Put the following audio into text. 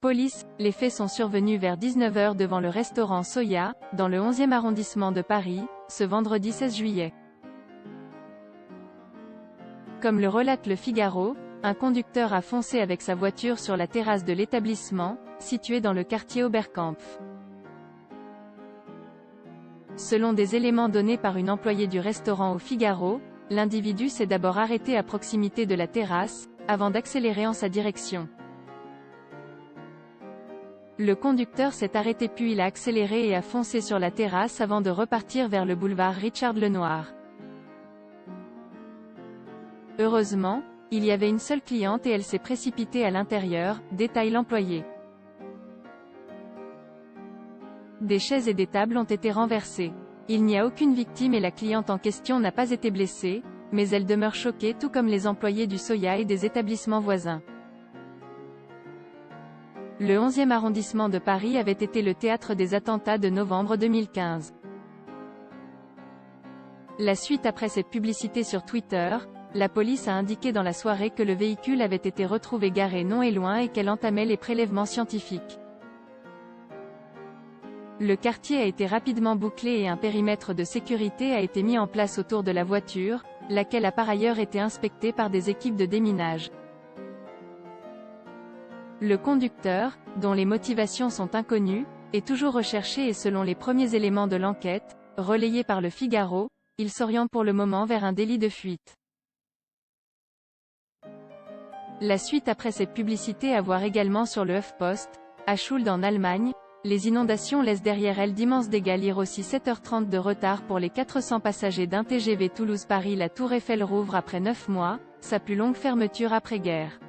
Police, les faits sont survenus vers 19 h devant le restaurant Soya, dans le 11e arrondissement de Paris, ce vendredi 16 juillet. Comme le relate Le Figaro, un conducteur a foncé avec sa voiture sur la terrasse de l'établissement, situé dans le quartier Oberkampf. Selon des éléments donnés par une employée du restaurant au Figaro, l'individu s'est d'abord arrêté à proximité de la terrasse, avant d'accélérer en sa direction. Le conducteur s'est arrêté puis il a accéléré et a foncé sur la terrasse avant de repartir vers le boulevard Richard Lenoir. Heureusement, il y avait une seule cliente et elle s'est précipitée à l'intérieur, détaille l'employé. Des chaises et des tables ont été renversées. Il n'y a aucune victime et la cliente en question n'a pas été blessée, mais elle demeure choquée tout comme les employés du Soya et des établissements voisins. Le 11e arrondissement de Paris avait été le théâtre des attentats de novembre 2015. La suite après cette publicité sur Twitter, la police a indiqué dans la soirée que le véhicule avait été retrouvé garé non et loin et qu'elle entamait les prélèvements scientifiques. Le quartier a été rapidement bouclé et un périmètre de sécurité a été mis en place autour de la voiture, laquelle a par ailleurs été inspectée par des équipes de déminage. Le conducteur, dont les motivations sont inconnues, est toujours recherché et selon les premiers éléments de l'enquête, relayés par Le Figaro, il s'oriente pour le moment vers un délit de fuite. La suite après cette publicité à voir également sur le HuffPost, à Schuld en Allemagne, les inondations laissent derrière elles d'immenses dégâts. Lire aussi 7h30 de retard pour les 400 passagers d'un TGV Toulouse-Paris. La Tour Eiffel rouvre après 9 mois, sa plus longue fermeture après-guerre.